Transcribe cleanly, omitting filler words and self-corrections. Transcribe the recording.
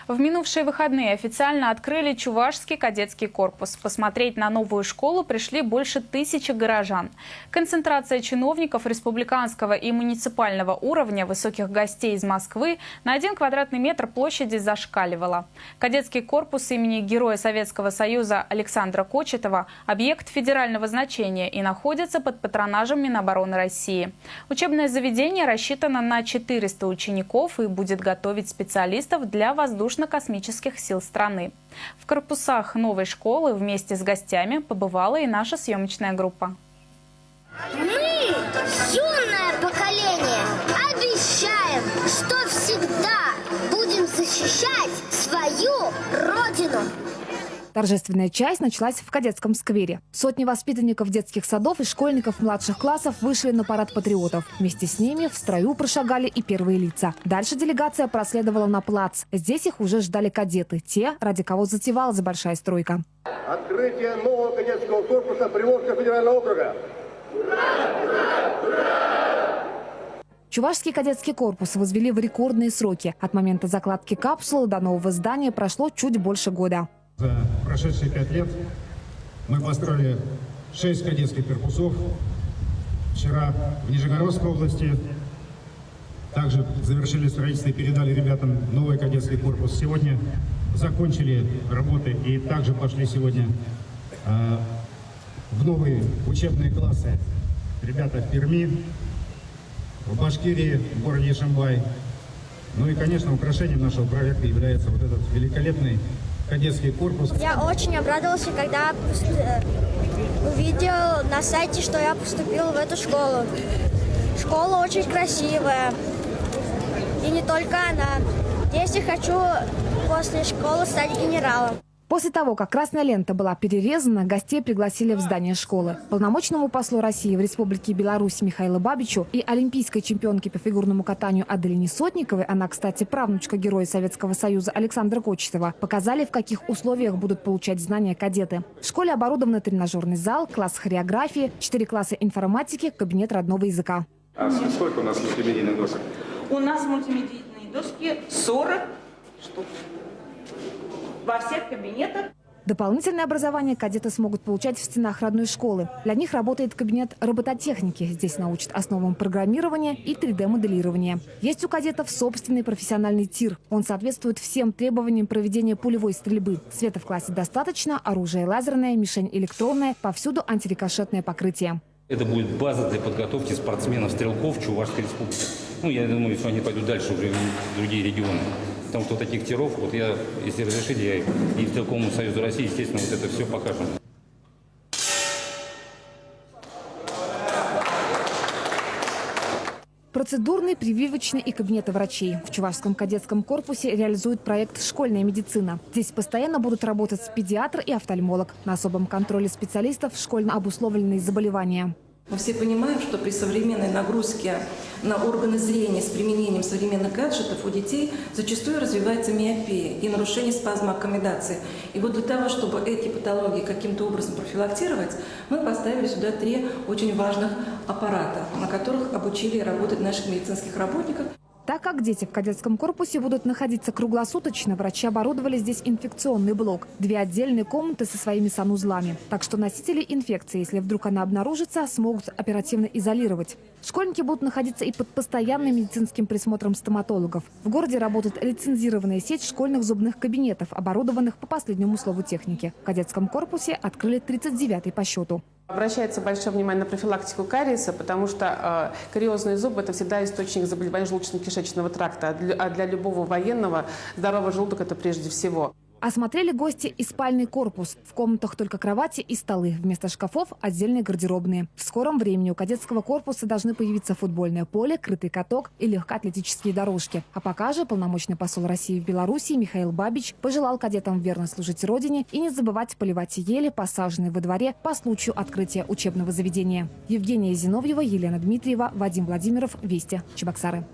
В минувшие выходные официально открыли Чувашский кадетский корпус. Посмотреть на новую школу пришли больше 1000 горожан. Концентрация чиновников республиканского и муниципального уровня, высоких гостей из Москвы на 1 квадратный метр площади зашкаливала. Кадетский корпус имени Героя Советского Союза Александра Кочетова – объект федерального значения и находится под патронажем Минобороны России. Учебное заведение рассчитано на 400 учеников и будет готовить специалистов для воздушно-космических сил страны. В корпусах новой школы вместе с гостями побывала и наша съемочная группа. Мы, юное поколение, обещаем, что всегда будем защищать свою родину. Торжественная часть началась в кадетском сквере. Сотни воспитанников детских садов и школьников младших классов вышли на парад патриотов. Вместе с ними в строю прошагали и первые лица. Дальше делегация проследовала на плац. Здесь их уже ждали кадеты, те, ради кого затевалась большая стройка. Открытие нового кадетского корпуса Приволжского федерального округа. Чувашский кадетский корпус возвели в рекордные сроки. От момента закладки капсулы до нового здания прошло чуть больше года. За прошедшие 5 лет мы построили 6 кадетских корпусов. Вчера в Нижегородской области также завершили строительство и передали ребятам новый кадетский корпус. Сегодня закончили работы и также пошли сегодня в новые учебные классы. Ребята в Перми, в Башкирии, в городе Ишимбай. Ну и, конечно, украшением нашего проекта является вот этот великолепный кадетский корпус. Я очень обрадовался, когда увидел на сайте, что я поступил в эту школу. Школа очень красивая. И не только она. Здесь я хочу после школы стать генералом. После того, как красная лента была перерезана, гостей пригласили в здание школы. Полномочному послу России в Республике Беларусь Михаилу Бабичу и олимпийской чемпионке по фигурному катанию Аделине Сотниковой, она, кстати, правнучка Героя Советского Союза Александра Кочетова, показали, в каких условиях будут получать знания кадеты. В школе оборудован тренажерный зал, класс хореографии, 4 класса информатики, кабинет родного языка. А сколько у нас мультимедийных досок? У нас мультимедийные доски 40 штук. Во всех кабинетах. Дополнительное образование кадеты смогут получать в стенах родной школы. Для них работает кабинет робототехники. Здесь научат основам программирования и 3D-моделирования. Есть у кадетов собственный профессиональный тир. Он соответствует всем требованиям проведения пулевой стрельбы. Света в классе достаточно, оружие лазерное, мишень электронная, повсюду антирикошетное покрытие. Это будет база для подготовки спортсменов-стрелков Чувашской республики. Ну, я думаю, что они пойдут дальше уже в другие регионы. Потому что таких тиров, вот я, если разрешите, я и Стрелковому Союзу России, естественно, вот это все покажем. Процедурный, прививочный и кабинеты врачей. В Чувашском кадетском корпусе реализуют проект «Школьная медицина». Здесь постоянно будут работать педиатр и офтальмолог. На особом контроле специалистов школьно обусловленные заболевания. Мы все понимаем, что при современной нагрузке на органы зрения с применением современных гаджетов у детей зачастую развивается миопия и нарушение спазмоаккомодации. И вот для того, чтобы эти патологии каким-то образом профилактировать, мы поставили сюда 3 очень важных аппарата, на которых обучили работать наших медицинских работников. Так как дети в кадетском корпусе будут находиться круглосуточно, врачи оборудовали здесь инфекционный блок. 2 отдельные комнаты со своими санузлами. Так что носители инфекции, если вдруг она обнаружится, смогут оперативно изолировать. Школьники будут находиться и под постоянным медицинским присмотром стоматологов. В городе работает лицензированная сеть школьных зубных кабинетов, оборудованных по последнему слову техники. В кадетском корпусе открыли 39-й по счету. Обращается большое внимание на профилактику кариеса, потому что кариозные зубы – это всегда источник заболеваний желудочно-кишечного тракта. А для любого военного здоровый желудок – это прежде всего. Осмотрели гости и спальный корпус. В комнатах только кровати и столы. Вместо шкафов – отдельные гардеробные. В скором времени у кадетского корпуса должны появиться футбольное поле, крытый каток и легкоатлетические дорожки. А пока же полномочный посол России в Беларуси Михаил Бабич пожелал кадетам верно служить Родине и не забывать поливать ели, посаженные во дворе по случаю открытия учебного заведения. Евгения Зиновьева, Елена Дмитриева, Вадим Владимиров. Вести. Чебоксары.